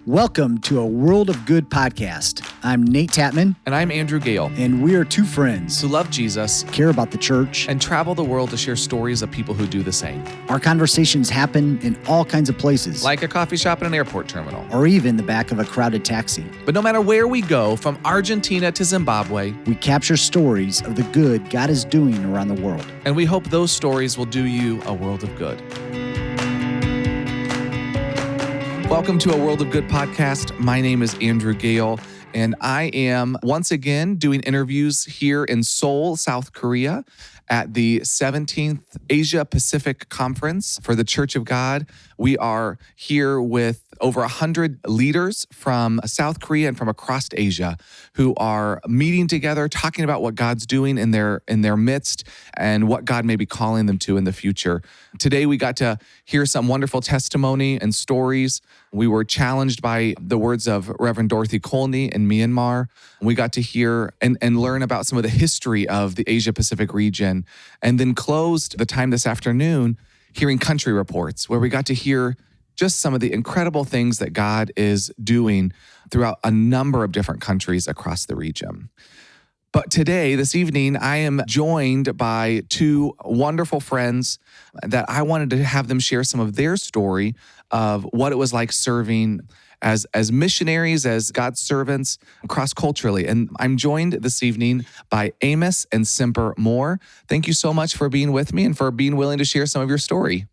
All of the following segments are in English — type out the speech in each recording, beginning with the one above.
Welcome to a World of Good podcast. I'm Nate Tatman. And I'm Andrew Gale. And we are two friends who love Jesus, care about the church, and travel the world to share stories of people who do the same. Our conversations happen in all kinds of places, like a coffee shop and an airport terminal, or even the back of a crowded taxi. But no matter where we go, from Argentina to Zimbabwe, we capture stories of the good God is doing around the world. And we hope those stories will do you a world of good. Welcome to a World of Good podcast. My name is Andrew Gale, and I am once again doing interviews here in Seoul, South Korea, at the 17th Asia Pacific Conference for the Church of God. We are here with over 100 leaders from South Korea and from across Asia who are meeting together, talking about what God's doing in their midst and what God may be calling them to in the future. Today, we got to hear some wonderful testimony and stories. We were challenged by the words of Reverend Dorothy Colney in Myanmar. We got to hear and learn about some of the history of the Asia Pacific region, and then closed the time this afternoon hearing country reports, where we got to hear just some of the incredible things that God is doing throughout a number of different countries across the region. But today, this evening, I am joined by two wonderful friends that I wanted to have them share some of their story of what it was like serving as missionaries, as God's servants cross-culturally. And I'm joined this evening by Amos and Semper Moore. Thank you so much for being with me and for being willing to share some of your story.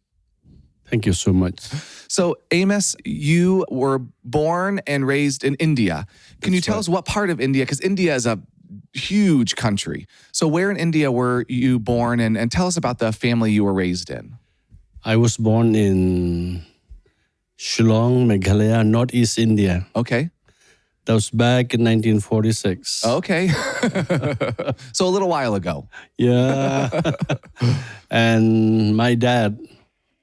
Thank you so much. So, Amos, you were born and raised in India. Can you tell us what part of India? Because India is a huge country. So where in India were you born, and tell us about the family you were raised in? I was born in Shillong, Meghalaya, Northeast India. Okay. That was back in 1946. Okay. So a little while ago. Yeah. And my dad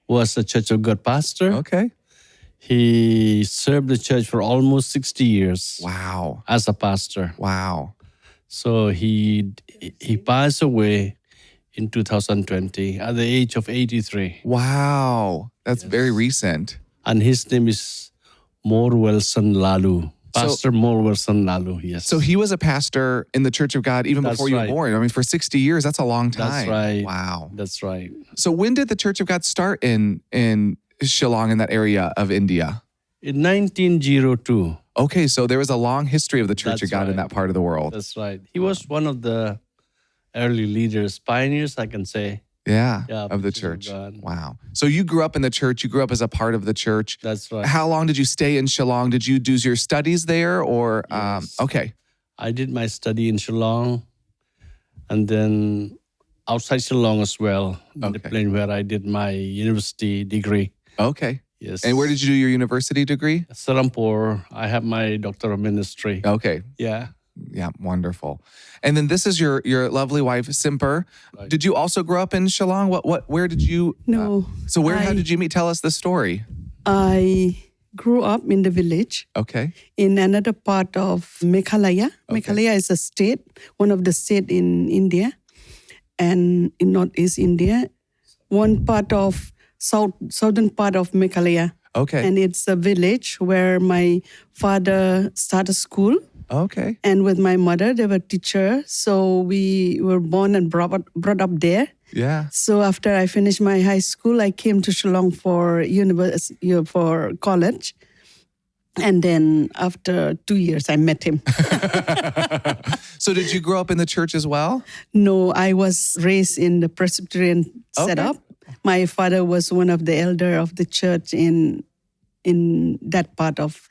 was a Church of God pastor. Okay. He served the church for almost 60 years. Wow. As a pastor. Wow. So he passed away in 2020 at the age of 83. Wow. That's very recent. And his name is Moore Wilson Lalu. Pastor Moore Wilson Lalu, yes. So he was a pastor in the Church of God even before you were born. I mean, for 60 years, that's a long time. That's right. Wow. That's right. So when did the Church of God start in Shillong, in that area of India? In 1902. Okay, so there was a long history of the Church of God in that part of the world. That's right. He was one of the early leaders, pioneers, I can say. Yeah, of the church. Wow. So you grew up in the church. You grew up as a part of the church. That's right. How long did you stay in Shillong? Did you do your studies there or? Yes. Okay. I did my study in Shillong and then outside Shillong as well, in the place where I did my university degree. Okay. Yes. And where did you do your university degree? Serampore. I have my doctor of ministry. Okay. Yeah. Yeah, wonderful. And then this is your lovely wife, Semper. Right. Did you also grow up in Shillong? Where did you? No. How did you meet? Tell us the story. I grew up in the village. Okay. In another part of Meghalaya. Okay. Meghalaya is a state, one of the states in India, and in Northeast India. One part of southern part of Meghalaya. Okay. And it's a village where my father started school. Okay. And with my mother, they were teachers. So we were born and brought up there. Yeah. So after I finished my high school, I came to Shillong for college. And then after 2 years, I met him. So did you grow up in the church as well? No, I was raised in the Presbyterian setup. My father was one of the elder of the church in that part of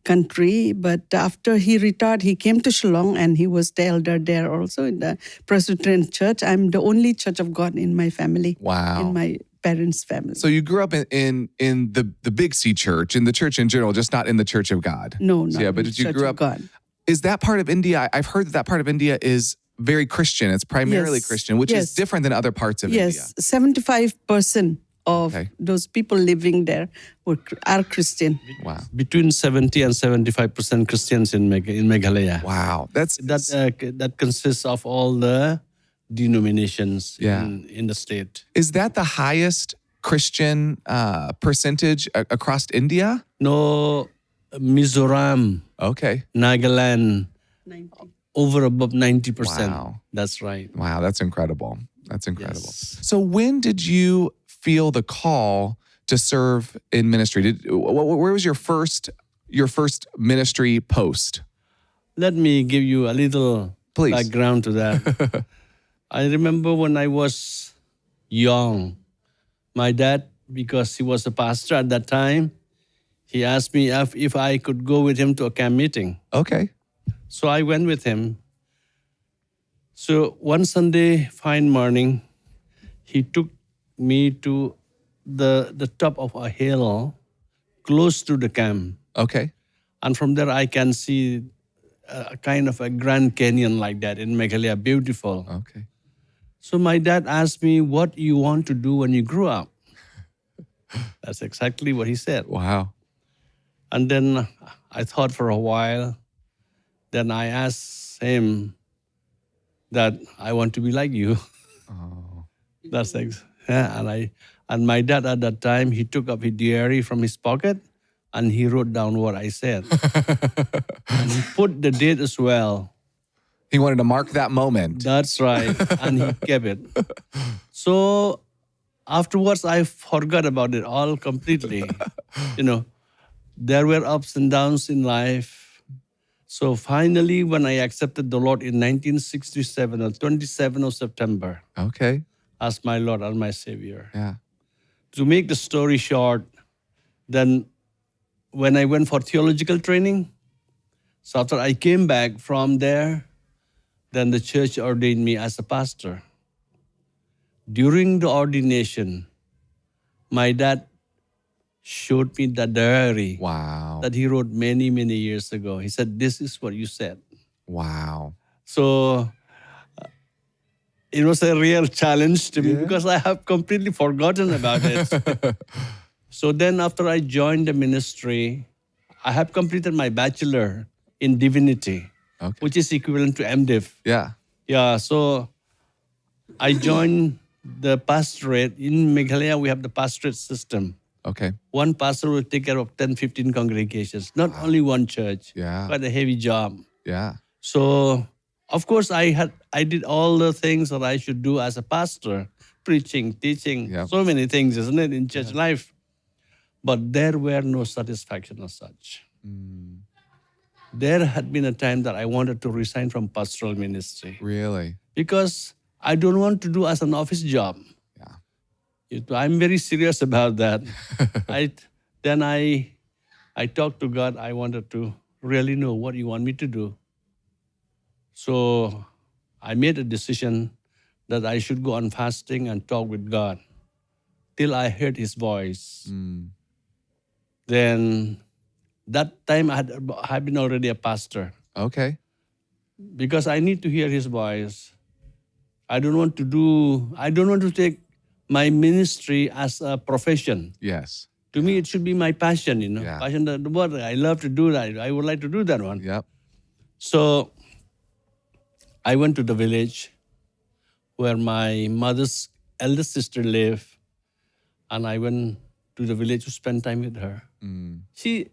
country, but after he retired, he came to Shillong and he was the elder there also in the Presbyterian church. I'm the only Church of God in my family. Wow. In my parents' family. So you grew up in the Big C church, in the church in general, just not in the Church of God. No, not but did you Church grow of up? God. Is that part of India? I've heard that part of India is very Christian. It's primarily Christian, which is different than other parts of India. Yes, 75% of those people living there are Christian. Wow. Between 70 and 75% Christians in Meghalaya. Wow. That consists of all the denominations in the state. Is that the highest Christian percentage across India? No, Mizoram, Okay. Nagaland, 90. over above 90%. Wow. That's right. Wow, that's incredible. That's incredible. Yes. So when did you feel the call to serve in ministry? Where was your first ministry post? Let me give you a little Please. background to that. I remember when I was young, my dad, because he was a pastor at that time, he asked me if I could go with him to a camp meeting. Okay. So I went with him. So one Sunday, fine morning, he took me to the top of a hill close to the camp. Okay. And from there, I can see a kind of a Grand Canyon like that in Meghalaya, beautiful. Okay. So my dad asked me, what you want to do when you grow up? That's exactly what he said. Wow. And then I thought for a while. Then I asked him that I want to be like you. Oh. That's and my dad at that time, he took up his diary from his pocket and he wrote down what I said. And he put the date as well. He wanted to mark that moment. That's right. And he kept it. So afterwards, I forgot about it all completely. There were ups and downs in life. So finally, when I accepted the Lord in 1967, on 27th of September, Okay. as my Lord and my Savior. Yeah. To make the story short, then when I went for theological training, so after I came back from there, then the church ordained me as a pastor. During the ordination, my dad showed me the diary Wow. that he wrote many, many years ago. He said, this is what you said. Wow. So it was a real challenge to me Yeah. because I have completely forgotten about it. So then after I joined the ministry, I have completed my bachelor in divinity, Okay. which is equivalent to MDiv. Yeah. Yeah, so I joined the pastorate. In Meghalaya, we have the pastorate system. Okay. One pastor will take care of 10, 15 congregations, not only one church. Yeah. Quite a heavy job. Yeah. So, of course, I did all the things that I should do as a pastor, preaching, teaching, Yep. so many things, isn't it, in church life. But there were no satisfaction as such. There had been a time that I wanted to resign from pastoral ministry Really? because I don't want to do as an office job. Yeah. I'm very serious about that. Then I talked to God. I wanted to really know what you want me to do. So I made a decision that I should go on fasting and talk with God till I heard His voice. Then that time I had been already a pastor Okay. because I need to hear His voice. I don't want to take my ministry as a profession. Yes. To me, it should be my passion, Yeah. Passion, the word. I love to do that. I would like to do that one. Yep. So I went to the village where my mother's eldest sister lived, and I went to the village to spend time with her. She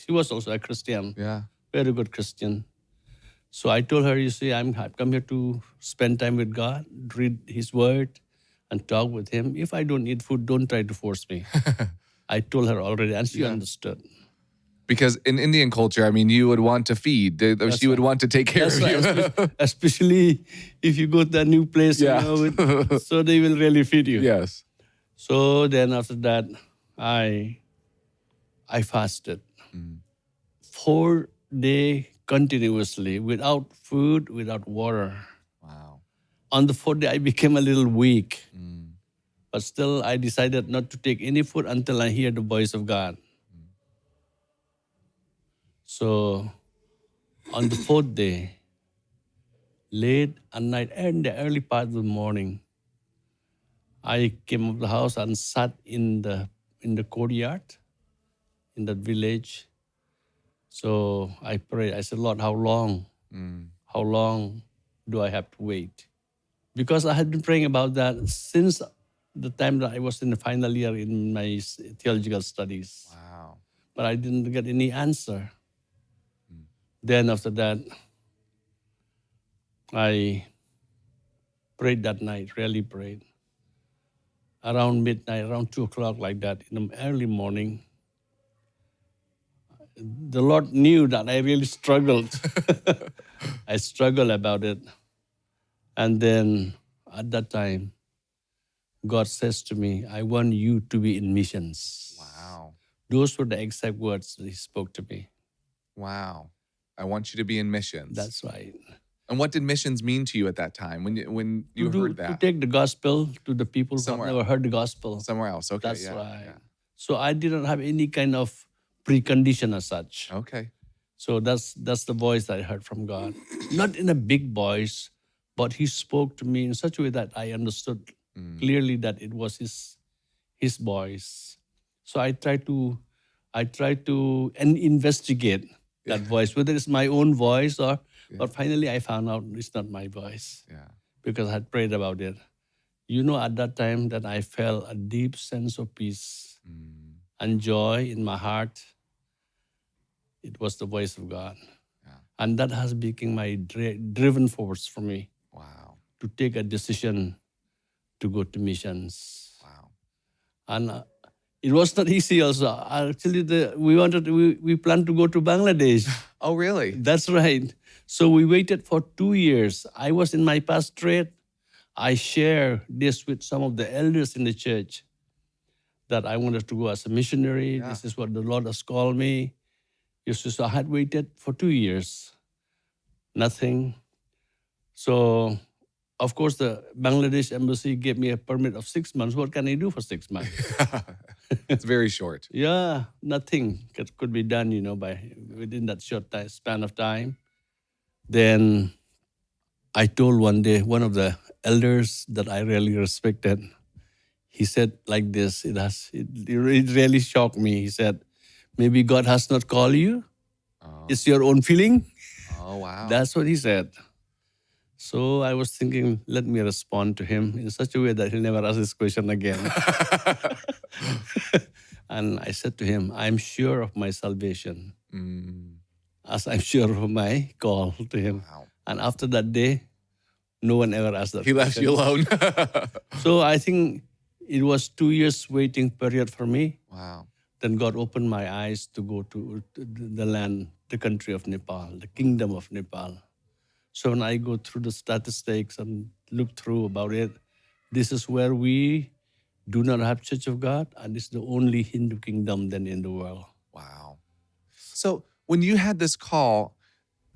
was also a Christian, Yeah. very good Christian. So I told her, you see, I've come here to spend time with God, read His Word, and talk with Him. If I don't eat food, don't try to force me. I told her already, and she understood. Because in Indian culture, I mean, you would want to feed. She would want to take care of you. Especially if you go to a new place, Yeah. so they will really feed you. Yes. So then after that, I fasted 4 days continuously without food, without water. Wow. On the 4th day, I became a little weak. But still, I decided not to take any food until I hear the voice of God. So on the 4th day, late at night and the early part of the morning, I came up the house and sat in the courtyard in that village. So I prayed. I said, Lord, how long? How long do I have to wait? Because I had been praying about that since the time that I was in the final year in my theological studies. Wow. but I didn't get any answer. Then after that, I prayed that night, really prayed. Around midnight, around 2 o'clock like that, in the early morning, the Lord knew that I really struggled. I struggled about it. And then at that time, God says to me, I want you to be in missions. Wow. Those were the exact words that he spoke to me. Wow. I want you to be in missions. That's right. And what did missions mean to you at that time when you heard To that? take the gospel to the people who Somewhere have never heard the gospel. Somewhere else. Okay. That's yeah, right. yeah. So I didn't have any kind of precondition as such. Okay. So that's the voice that I heard from God. Not in a big voice, but he spoke to me in such a way that I understood clearly that it was his voice. So I tried to investigate that voice, whether it's my own voice or but finally I found out it's not my voice. Yeah. Because I had prayed about it. You know, at that time that I felt a deep sense of peace and joy in my heart. It was the voice of God. Yeah. And that has become my driven force for me Wow. to take a decision to go to missions. Wow. And it was not easy also. Actually, we planned to go to Bangladesh. Oh, really? That's right. So we waited for 2 years. I was in my pastorate. I shared this with some of the elders in the church that I wanted to go as a missionary. Yeah. This is what the Lord has called me. So I had waited for 2 years. Nothing. So, of course, the Bangladesh embassy gave me a permit of 6 months. What can I do for 6 months? It's very short. Yeah, nothing could be done, within that short span of time. Then I told one day one of the elders that I really respected. He said like this. It really shocked me. He said, "Maybe God has not called you. It's your own feeling." Oh, wow. That's what he said. So I was thinking, let me respond to him in such a way that he'll never ask this question again. And I said to him, I'm sure of my salvation, as I'm sure of my call to him. Wow. And after that day, no one ever asked that He left question. you alone. So I think it was 2 years waiting period for me. Wow. Then God opened my eyes to go to the land, the country of Nepal, the kingdom of Nepal. So when I go through the statistics and look through about it, this is where we do not have Church of God, and it's the only Hindu kingdom then in the world. Wow. So when you had this call,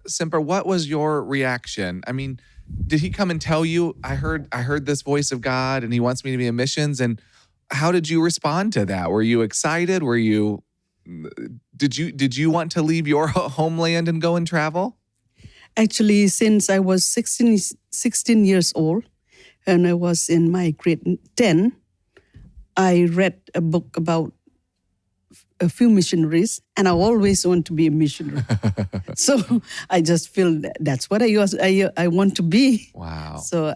Semper, what was your reaction? I mean, did he come and tell you, I heard this voice of God and he wants me to be in missions? And how did you respond to that? Were you excited? Did you want to leave your homeland and go and travel? Actually, since I was 16 years old and I was in my grade 10, I read a book about a few missionaries, and I always want to be a missionary. So I just feel that's what I want to be. Wow. So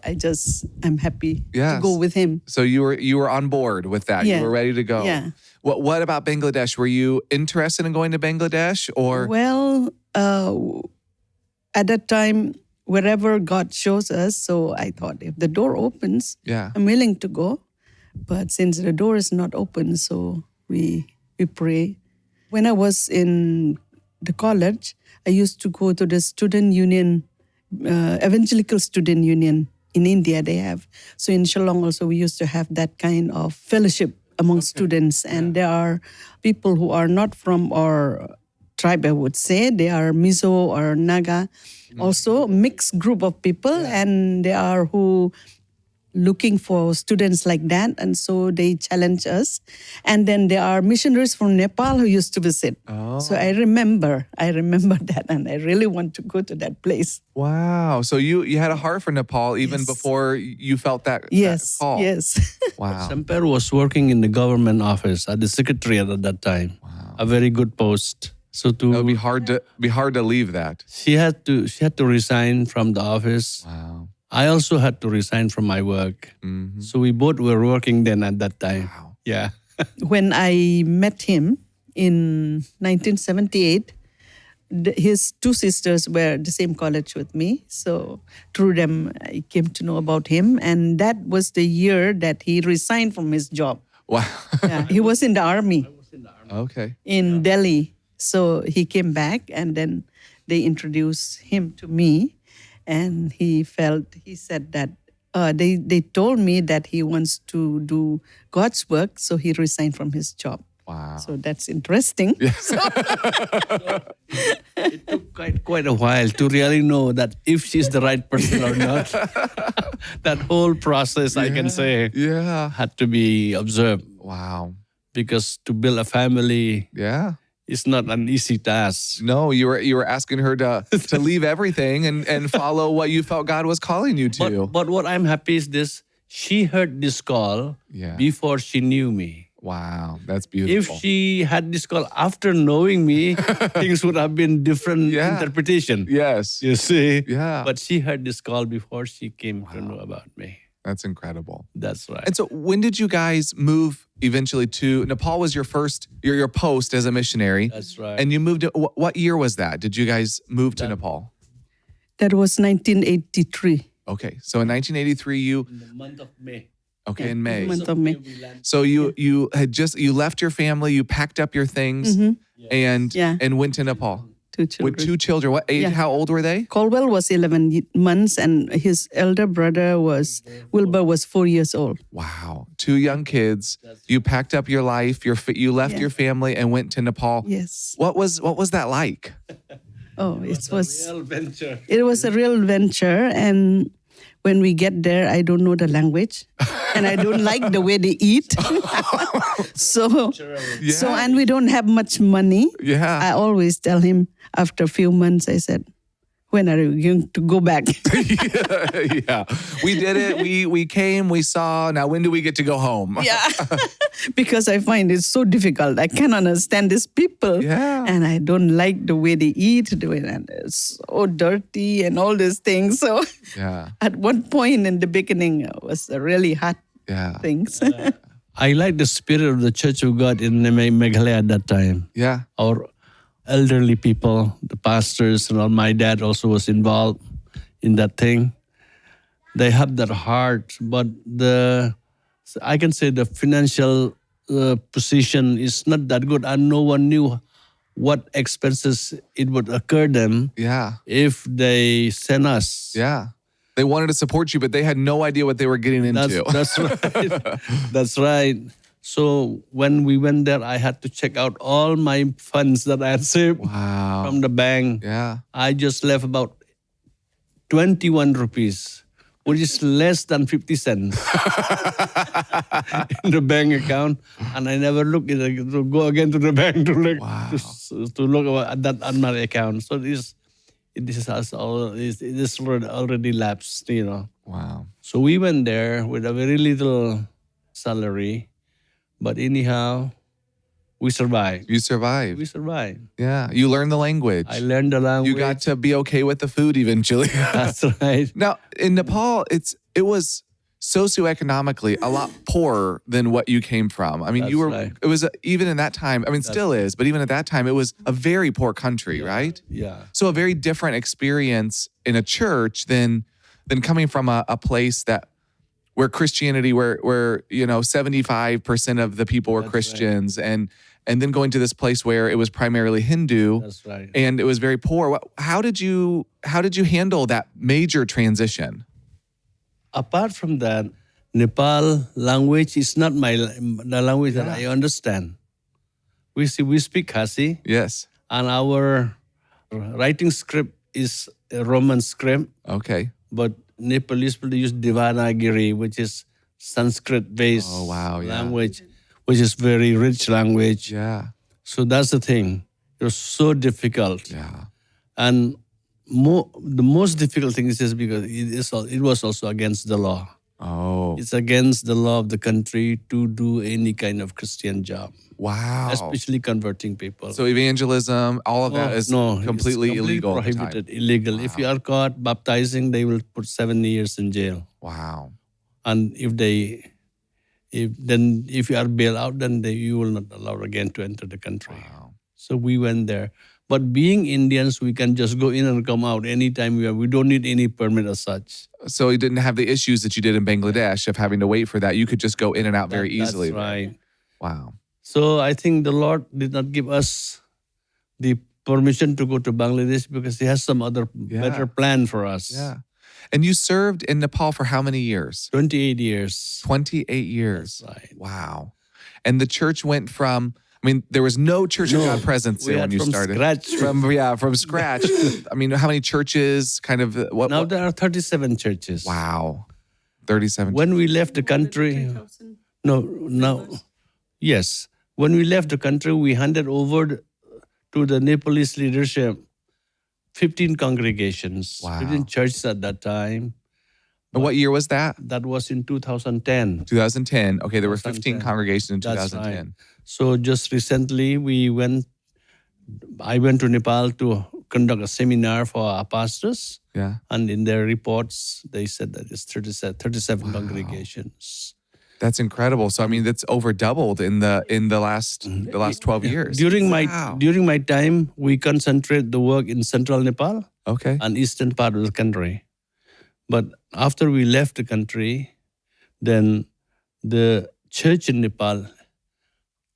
I'm happy Yes. to go with him. So you were on board with that. Yeah. You were ready to go. Yeah. What about Bangladesh? Were you interested in going to Bangladesh or? Well, at that time, wherever God shows us, so I thought if the door opens, Yeah. I'm willing to go. But since the door is not open, so we pray. When I was in the college, I used to go to the student union, evangelical student union in India they have. So in Shillong also we used to have that kind of fellowship among students. And there are people who are not from our tribe, I would say. They are Mizo or Naga. Also mixed group of people, and they are who looking for students like that, and so they challenge us. And then there are missionaries from Nepal who used to visit. Oh. So I remember that, and I really want to go to that place. Wow. So you had a heart for Nepal even Yes. before you felt that Yes, call. yes. Wow. Semper was working in the government office at the secretariat at that time. Wow. A very good post. So It would be hard to leave that. she had to resign from the office. Wow. I also had to resign from my work. Mhm. So we both were working then at that time. Wow. Yeah. When I met him, in 1978, his two sisters were at the same college with me. So through them, I came to know about him. And that was the year that he resigned from his job. Wow. Yeah, he was in the army Okay. in Delhi. So he came back and then they introduced him to me. And he said that they told me that he wants to do God's work. So he resigned from his job. Wow. So that's interesting. It took quite a while to really know that if she's the right person or not. That whole process, I can say, Yeah. had to be observed. Wow. Because to build a family Yeah. is not an easy task. No, you were asking her to leave everything and follow what you felt God was calling you to. But what I'm happy is this: she heard this call Yeah. before she knew me. Wow, that's If beautiful. she had this call after knowing me, things would have been different Yeah. interpretation. Yes. You see? Yeah. But she heard this call before she came to know about me. That's incredible. That's right. And so when did you guys move eventually to Nepal? Was your first your post as a missionary? That's right. And you moved to, what year was that? Did you guys move to Nepal? That was 1983. Okay. So in 1983 you in the month of May. okay, in May. Month of May. So you had you left your family, you packed up your things and Yeah. and went to Nepal Two children. with two children. What age? Yeah. How old were they? Colwell was 11 months and his elder brother Wilbur was 4 years old. Wow. Two young kids. You packed up your life, you left Yeah. your family and went to Nepal. Yes. What was that like? Oh, it was Real venture. it was a real venture, and when we get there, I don't know the language, and I don't like the way they eat. so and we don't have much money. Yeah. I always tell him after a few months, I said, when are you going to go back? Yeah. We did it. We came, we saw. Now when do we get to go home? Yeah. Because I find it so difficult. I can't understand these people. Yeah. And I don't like the way they eat, and it's so dirty and all these things. So Yeah. at one point in the beginning, it was a really hard Yeah. things. I like the spirit of the Church of God in Meghalaya at that time. Yeah. Our elderly people, the pastors, and all. My dad also was involved in that thing. They have that heart, but I can say the financial position is not that good, and no one knew what expenses it would occur them Yeah. if they send us. Yeah. They wanted to support you, but they had no idea what they were getting into. That's right. That's right. So when we went there, I had to check out all my funds that I had saved Wow. from the bank. Yeah. I just left about 21 rupees, which is less than 50 cents in the bank account. And I never look at it, to go again to the bank to look, to look at that on my account. So this already lapsed, you know. Wow. So we went there with a very little salary, but anyhow, we survived. You survived. We survived. Yeah. You learned the language. I learned the language. You got to be okay with the food eventually. That's right. Now, in Nepal, it was socioeconomically a lot poorer than what you came from. I mean, That's you were, right. it was even in that time, I mean, still is, but even at that time, it was a very poor country, right? Yeah. So a very different experience in a church than coming from a place where Christianity, where 75% of the people were Christians, and then going to this place where it was primarily Hindu. That's right. And it was very poor. How did you handle that major transition? Apart from that, Nepal language is not the language that I understand. We speak Khasi, Yes. and our writing script is a Roman script, Okay. but Nepalese people use Devanagari, which is Sanskrit-based language, which is very rich language. Yeah. So that's the thing. It was so difficult. Yeah. And the most difficult thing is just because it was also against the law. Oh. It's against the law of the country to do any kind of Christian job, Wow. especially converting people. So evangelism, all of that is completely it's illegal. at the time. prohibited, illegal. If you are caught baptizing, they will put 7 years in jail. Wow. And if If you are bailed out, then you will not allow again to enter the country. Wow. So we went there. But being Indians, we can just go in and come out anytime we are. We don't need any permit as such. So you didn't have the issues that you did in Bangladesh of having to wait for that. You could just go in and out very easily. That's right. Wow. So I think the Lord did not give us the permission to go to Bangladesh because He has some other better plan for us. Yeah. And you served in Nepal for how many years? 28 years. 28 years. That's right. Wow. And the church went from, there was no Church of God presence there when you started. Scratch. From scratch. How many churches Now there are 37 churches. Wow. 37. When we left the country, yes. When we left the country, we handed over to the Nepalese leadership 15 congregations, Wow. 15 churches at that time. And what year was that? That was in 2010. 2010. Okay, there were 15 congregations in That's 2010. right. So just recently, I went to Nepal to conduct a seminar for our pastors. Yeah. And in their reports, they said that it's 37 congregations. That's incredible. So that's over doubled in the last 12 years. During my time, we concentrate the work in central Nepal Okay. and eastern part of the country. But after we left the country, then the church in Nepal,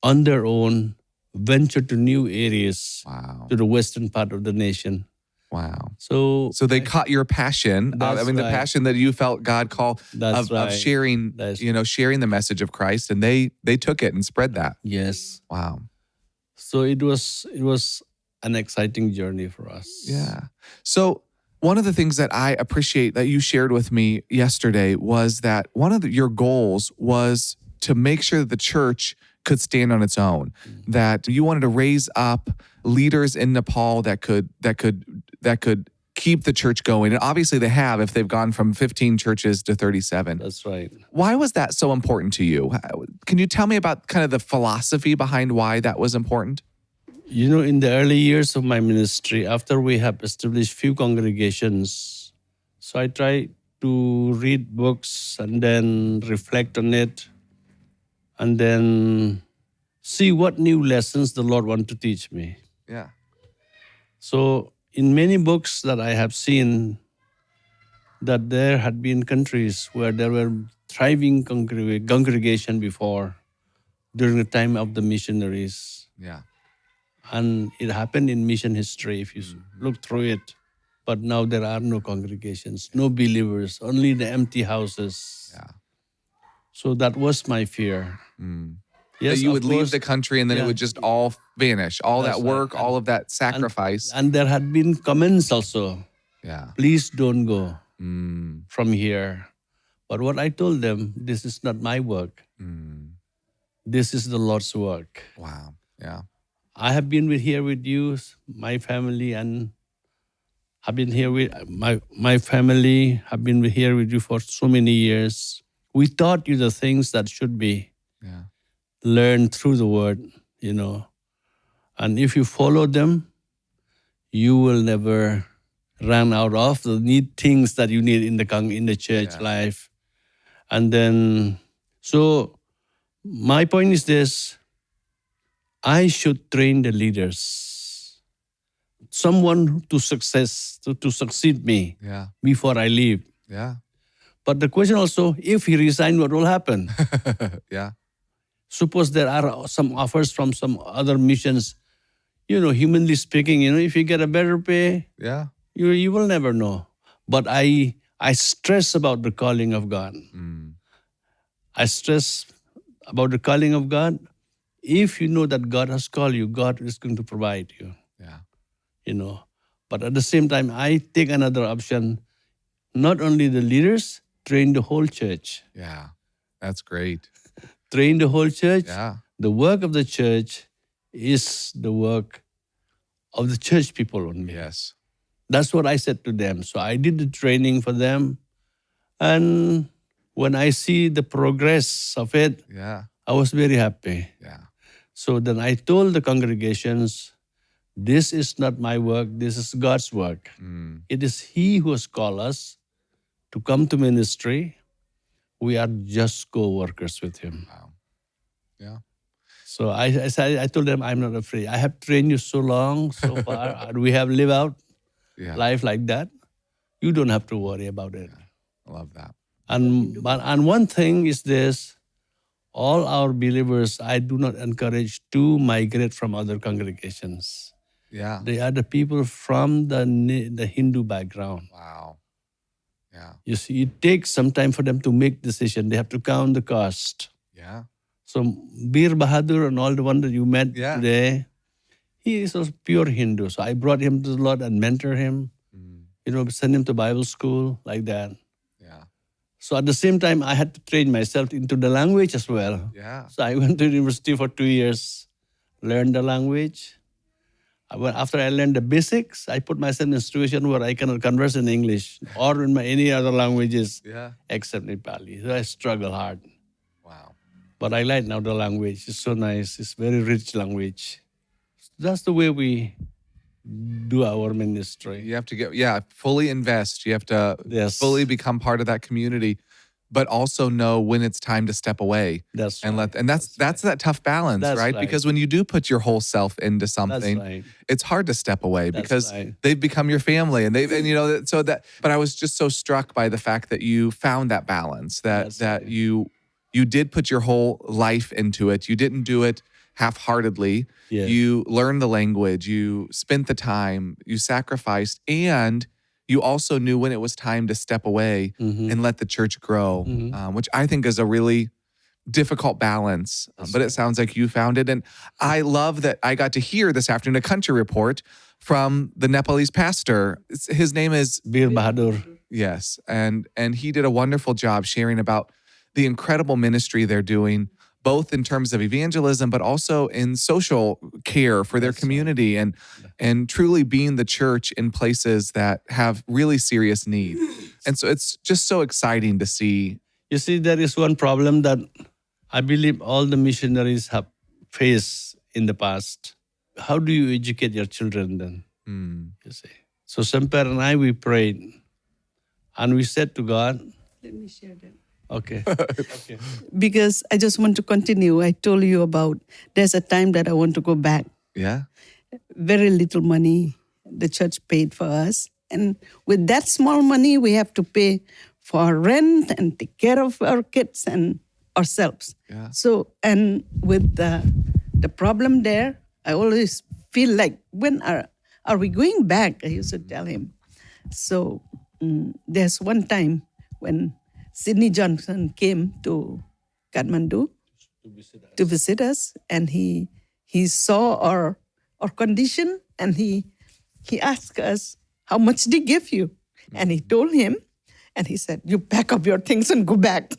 on their own, ventured to new areas Wow. to the western part of the nation. Wow. So they caught your passion. That's the right. passion that you felt God called That's of right. sharing, sharing the message of Christ, and they took it and spread that. yes. Wow. So it was an exciting journey for us. Yeah. So one of the things that I appreciate that you shared with me yesterday was that one of your goals was to make sure that the church could stand on its own, that you wanted to raise up leaders in Nepal that could keep the church going. And obviously they have, if they've gone from 15 churches to 37. That's right. Why was that so important to you? Can you tell me about kind of the philosophy behind why that was important? In the early years of my ministry, after we have established few congregations, so I try to read books and then reflect on it and then see what new lessons the Lord wants to teach me. Yeah. So in many books that I have seen, that there had been countries where there were thriving congregation before during the time of the missionaries. Yeah. And it happened in mission history if you look through it. But now there are no congregations, no believers, only the empty houses. Yeah. So that was my fear. Yes, that you would of leave course. the country and then it would just all vanish. All That's that right. work, all of that sacrifice. And there had been comments also. Yeah. Please don't go from here. But what I told them, this is not my work. This is the Lord's work. Wow. Yeah. I have been here with you, my family, and have been here with my family, have been here with you for so many years. We taught you the things that should be learned through the word, And if you follow them, you will never run out of the things that you need in the church life. And then, so my point is this: I should train the leaders, someone to succeed me before I leave. Yeah. But the question also, if he resigns, what will happen? Yeah. Suppose there are some offers from some other missions, humanly speaking, if you get a better pay, you will never know. But I stress about the calling of God. I stress about the calling of God. If you know that God has called you, God is going to provide you. Yeah. But at the same time, I take another option. Not only the leaders, train the whole church. Yeah. That's great. Train the whole church. Yeah. The work of the church is the work of the church people only. Yes. That's what I said to them. So I did the training for them. And when I see the progress of it, I was very happy. Yeah. So then I told the congregations, this is not my work, this is God's work. It is He who has called us to come to ministry. We are just co-workers with him. Wow. Yeah. So I told them, I'm not afraid. I have trained you so long, so far, and we have lived out Yeah. life like that. You don't have to worry about it. I love that. And one thing is this, all our believers, I do not encourage to migrate from other congregations. Yeah. They are the people from the Hindu background. Wow. Yeah. You see, it takes some time for them to make decision. They have to count the cost. Yeah. So Bir Bahadur and all the one that you met Yeah. today, he is a pure Hindu. So I brought him to the Lord and mentor him. Send him to Bible school, like that. Yeah. So at the same time, I had to train myself into the language as well. Yeah. So I went to university for 2 years, learned the language. After I learned the basics, I put myself in a situation where I cannot converse in English or in any other languages Yeah. except Nepali. So I struggle hard. Wow. But I like now the language. It's so nice. It's very rich language. That's the way we do our ministry. You have to fully invest. You have to Yes. fully become part of that community, but also know when it's time to step away. That's And right. that's that tough balance, That's right? right. Because when you do put your whole self into That's something, right. it's hard to step away That's because right. they've become your family and but I was just so struck by the fact that you found that balance, that That's right. you did put your whole life into it. You didn't do it half-heartedly. Yes. You learned the language, you spent the time, you sacrificed, and you also knew when it was time to step away and let the church grow, which I think is a really difficult balance. But it sounds like you found it. And I love that I got to hear this afternoon a country report from the Nepalese pastor. His name is Bir Bahadur. Yes. And he did a wonderful job sharing about the incredible ministry they're doing, both in terms of evangelism, but also in social care for their community and truly being the church in places that have really serious need. And so it's just so exciting to see. You see, there is one problem that I believe all the missionaries have faced in the past. How do you educate your children then? You see. So Semper and I, we prayed. And we said to God, Let me share that. okay. Because I just want to continue. I told you about there's a time that I want to go back. Yeah. Very little money the church paid for us. And with that small money, we have to pay for our rent and take care of our kids and ourselves. Yeah. So, and with the problem there, I always feel like, when are we going back? I used to tell him. So there's one time when Sidney Johnson came to Kathmandu to visit us, and he saw our condition, and he asked us, how much did he give you? And he told him, and he said, you pack up your things and go back.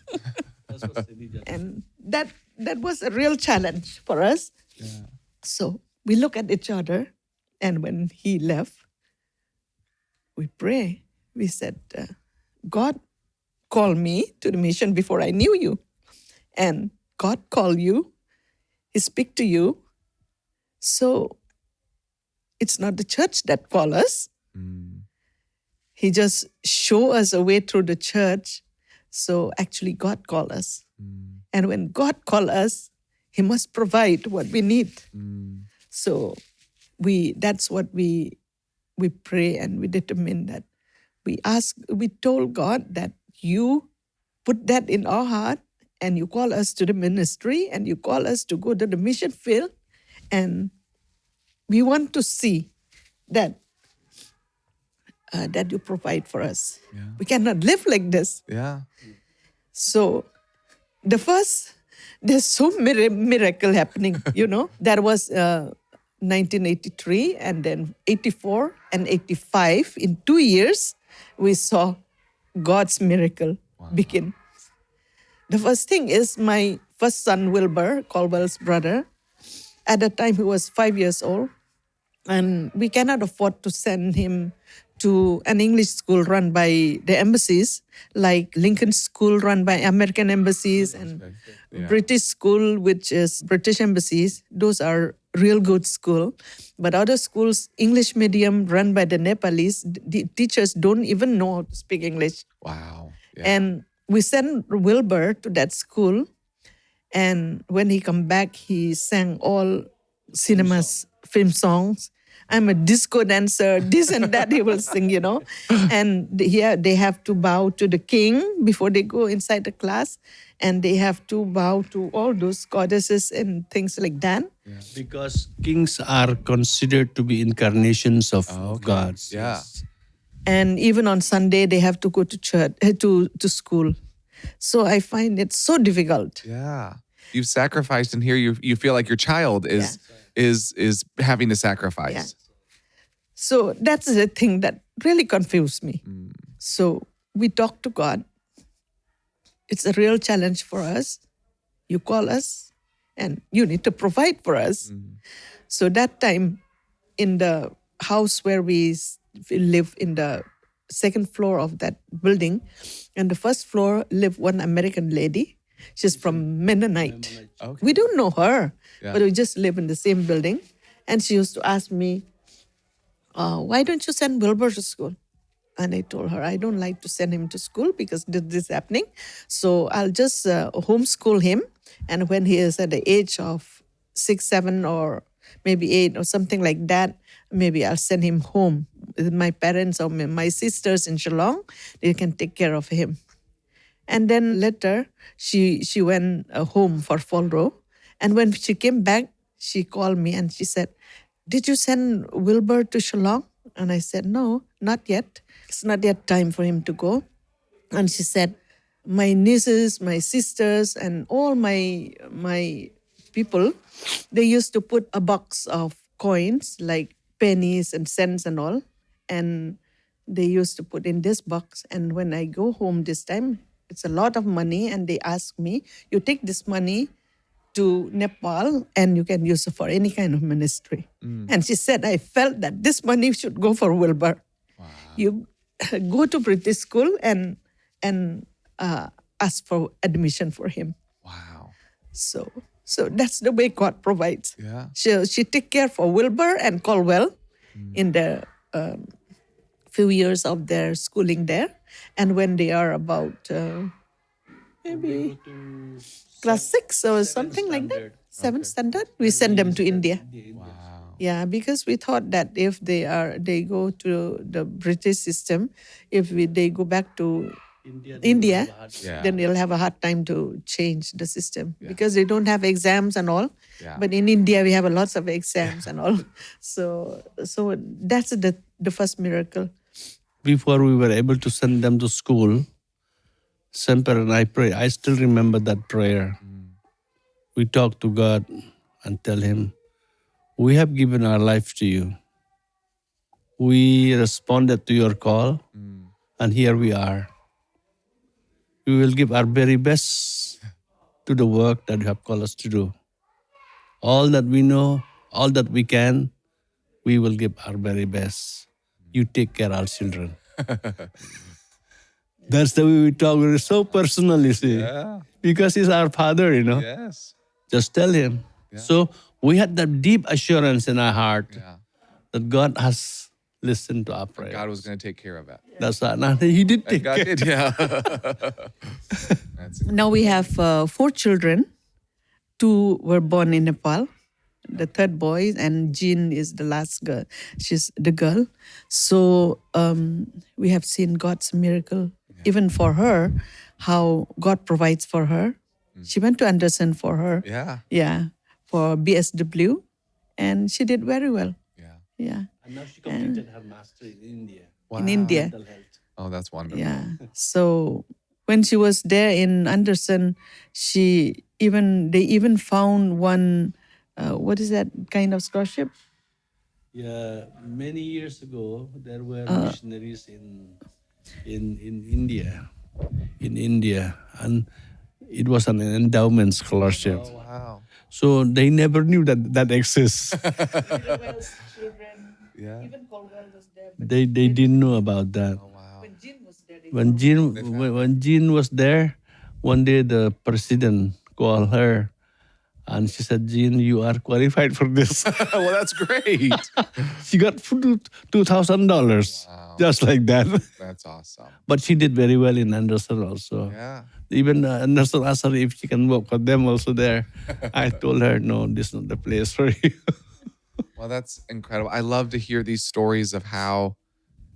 And that was a real challenge for us. Yeah. So we look at each other, and when he left, we pray. We said, God called me to the mission before I knew you. And God called you. He speak to you. So it's not the church that call us. He just show us a way through the church. So actually God called us. And when God called us, He must provide what we need. So that's what we pray, and we determine that. We told God that you put that in our heart, and you call us to the ministry, and you call us to go to the mission field, and we want to see that you provide for us. Yeah. We cannot live like this. Yeah. So there's so miracle happening, There was 1983 and then 84 and 85. In 2 years, we saw God's miracle begin. The first thing is my first son, Wilbur, Colwell's brother. At that time, he was 5 years old. And we cannot afford to send him to an English school run by the embassies, like Lincoln School run by American embassies and British School, which is British embassies. Those are real good school. But other schools, English medium run by the Nepalese, the teachers don't even know how to speak English. Wow. Yeah. And we sent Wilbur to that school, and when he come back, he sang all cinemas, film songs. I'm a disco dancer, this and that he will sing, And here they have to bow to the king before they go inside the class. And they have to bow to all those goddesses and things like that. Because kings are considered to be incarnations of gods. Yeah. Yes. And even on Sunday, they have to go to church, to school. So I find it so difficult. Yeah. You've sacrificed, and here you feel like your child is having to sacrifice. Yeah. So that's the thing that really confused me. So we talk to God. It's a real challenge for us. You call us and you need to provide for us. So that time in the house where we live in the second floor of that building, and the first floor lived one American lady. She's from Mennonite. Okay. We don't know her, Yeah. but we just live in the same building. And she used to ask me, why don't you send Wilbur to school? And I told her, I don't like to send him to school because this is happening. So I'll just homeschool him. And when he is at the age of 6, 7, or maybe 8 or something like that, maybe I'll send him home with my parents or my sisters in Shillong. They can take care of him. And then later, she went home for Folro. And when she came back, she called me and she said, did you send Wilbur to Shillong? And I said, no, not yet. It's not yet time for him to go. And she said, my nieces, my sisters, and all my people, they used to put a box of coins, like pennies and cents and all. And they used to put in this box. And when I go home this time, it's a lot of money. And they ask me, you take this money to Nepal and you can use it for any kind of ministry. And she said, I felt that this money should go for Wilbur. Wow. You go to British school and ask for admission for him. Wow. So that's the way God provides. Yeah. She take care for Wilbur and Colwell in the few years of their schooling there. And when they are about maybe class 6 or something like that, 7th standard, we send them to India. Wow. Yeah, because we thought that if they go to the British system, if they go back to India, Yeah. then they'll have a hard time to change the system because they don't have exams and all. Yeah. But in India, we have lots of exams and all. So that's the first miracle. Before we were able to send them to school, Semper and I pray. I still remember that prayer. We talk to God and tell Him, we have given our life to you. We responded to your call, and here we are. We will give our very best to the work that you have called us to do. All that we know, all that we can, we will give our very best. You take care of our children. That's the way we talk. We're so personal, you see. Yeah. Because He's our Father, Yes. Just tell Him. Yeah. So we had that deep assurance in our heart Yeah. that God has listened to our prayers. God was going to take care of it. That's right. And He did And take God care. did, yeah. That's it. Now we have 4 children. 2 were born in Nepal. The third boy, and Jean is the last girl. She's the girl. So we have seen God's miracle, even for her, how God provides for her. She went to Anderson for her. Yeah. For BSW, and she did very well. Yeah. Yeah, And now she completed her master in India. in India. Mental health. Oh, that's wonderful. Yeah. So when she was there in Anderson, they even found one. What is that kind of scholarship? Yeah, many years ago, there were missionaries in India, and it was an endowment scholarship. Oh, wow. So they never knew that exists. Yeah. Even Colwell was there. They didn't know about that. Oh, wow. When Jean was there, When Jean was there, one day the president called her And she said, Jean, you are qualified for this. Well, that's great. She got $2,000 Wow. just like that. That's awesome. But she did very well in Anderson also. Yeah. Even Anderson asked her if she can work for them also there. I told her, no, this is not the place for you. Well, that's incredible. I love to hear these stories of how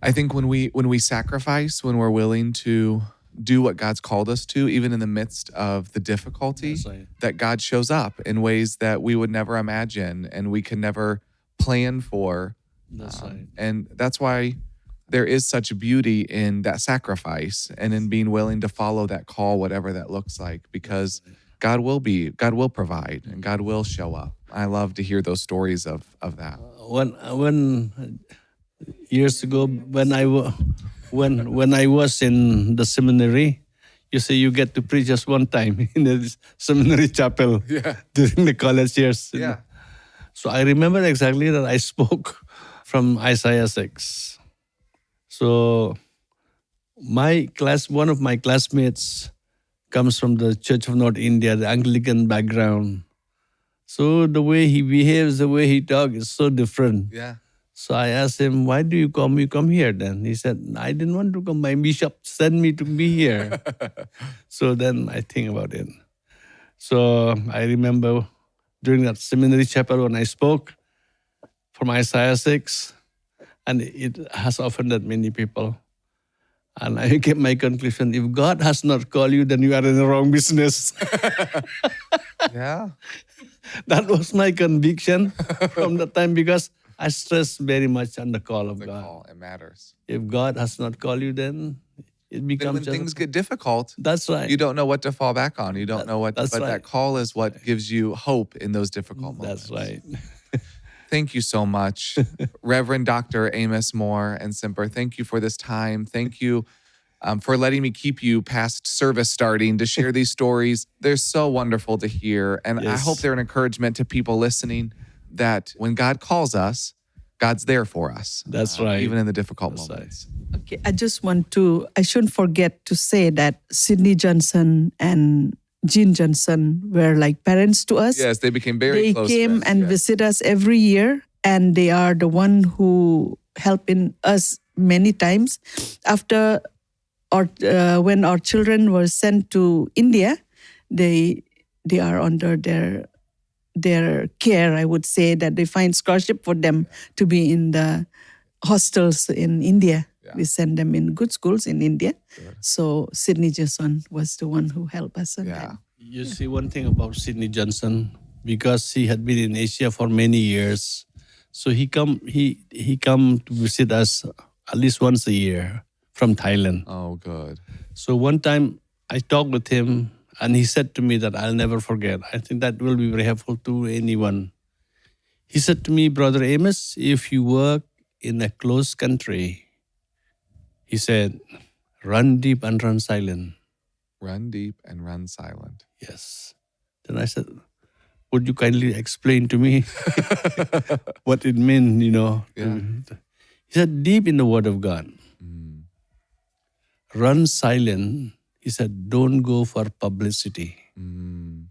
I think when we sacrifice, when we're willing to do what God's called us to, even in the midst of the difficulty, That's right. that God shows up in ways that we would never imagine and we can never plan for. That's right. And that's why there is such beauty in that sacrifice and in being willing to follow that call, whatever that looks like, because God will provide and God will show up. I love to hear those stories of that. When years ago, when I was in the seminary, you say you get to preach just one time in the seminary chapel during the college years. Yeah. So I remember exactly that I spoke from Isaiah 6. So one of my classmates comes from the Church of North India, the Anglican background. So the way he behaves, the way he talks is so different. Yeah. So I asked him, why do you come? You come here then. He said, I didn't want to come. My bishop sent me to be here. So then I think about it. So I remember during that seminary chapel when I spoke from Isaiah 6, and it has offended many people. And I came my conclusion, if God has not called you, then you are in the wrong business. Yeah. That was my conviction from that time because I stress very much on the call of The God. call, it matters. If God has not called you, then it Then becomes when just... things get difficult, That's right. you don't know what to fall back on. You don't know what, That's but right. that call is what gives you hope in those difficult moments. That's right. Thank you so much, Reverend Dr. Amos Moore and Semper. Thank you for this time. Thank you for letting me keep you past service starting to share these stories. They're so wonderful to hear. And I Yes. hope they're an encouragement to people listening that when God calls us, God's there for us. That's right. Even in the difficult That's moments. Okay, I shouldn't forget to say that Sidney Johnson and Jean Johnson were like parents to us. Yes, they became very They close came friends, and yes. visit us every year, and they are the one who help in us many times. After when our children were sent to India, they are under their care. I would say that they find scholarship for them to be in the hostels in India. Yeah. We send them in good schools in India. So Sidney Johnson was the one who helped us on that. You see, one thing about Sidney Johnson, because he had been in Asia for many years, so he come to visit us at least once a year from Thailand. Oh, good. So one time I talked with him and he said to me that I'll never forget. I think that will be very helpful to anyone. He said to me, Brother Amos, if you work in a closed country, he said, run deep and run silent. Run deep and run silent. Yes. Then I said, would you kindly explain to me what it means, Yeah. He said, deep in the Word of God. Mm. Run silent. He said, don't go for publicity. Mm.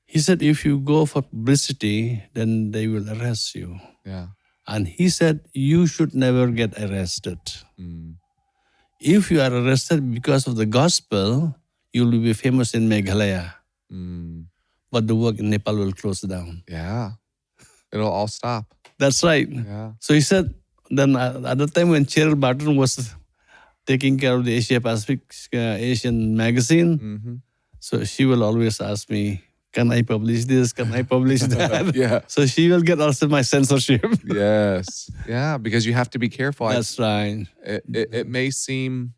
He said, if you go for publicity, then they will arrest you. Yeah. And he said, you should never get arrested. Mm. If you are arrested because of the gospel, you will be famous in Meghalaya. Mm. But the work in Nepal will close down. Yeah. It'll all stop. That's right. Yeah. So he said, then at the time when Cheryl Barton was taking care of the Asia Pacific Asian magazine, Mm-hmm. so she will always ask me, can I publish this? Can I publish that? Yeah. So she will get also my censorship. Yes. Yeah, because you have to be careful. That's right. It may seem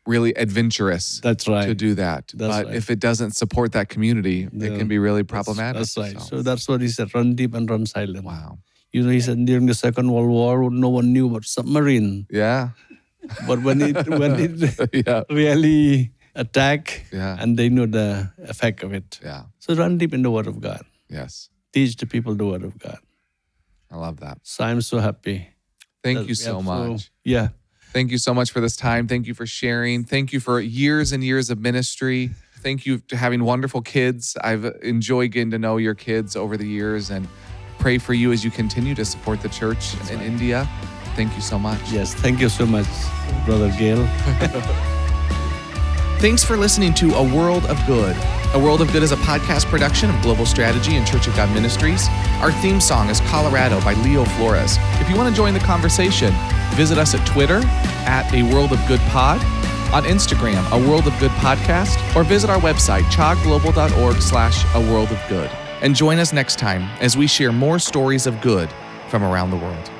really adventurous That's right. to do that. That's but right. if it doesn't support that community, it No, can be really problematic. That's right. So that's what he said, run deep and run silent. Wow. You know, he said during the Second World War, no one knew about submarine. Yeah. But when it Yeah. really attack, Yeah. and they know the effect of it. Yeah. So run deep in the Word of God. Yes. Teach the people the Word of God. I love that. So I'm so happy. Thank that you we so have much. Yeah. Thank you so much for this time. Thank you for sharing. Thank you for years and years of ministry. Thank you for having wonderful kids. I've enjoyed getting to know your kids over the years, and pray for you as you continue to support the church in India. Thank you so much. Yes, thank you so much, Brother Gail. Thanks for listening to A World of Good. A World of Good is a podcast production of Global Strategy and Church of God Ministries. Our theme song is Colorado by Leo Flores. If you want to join the conversation, visit us at Twitter at A World of Good Pod, on Instagram, A World of Good Podcast, or visit our website, chagglobal.org/A World of Good. And join us next time as we share more stories of good from around the world.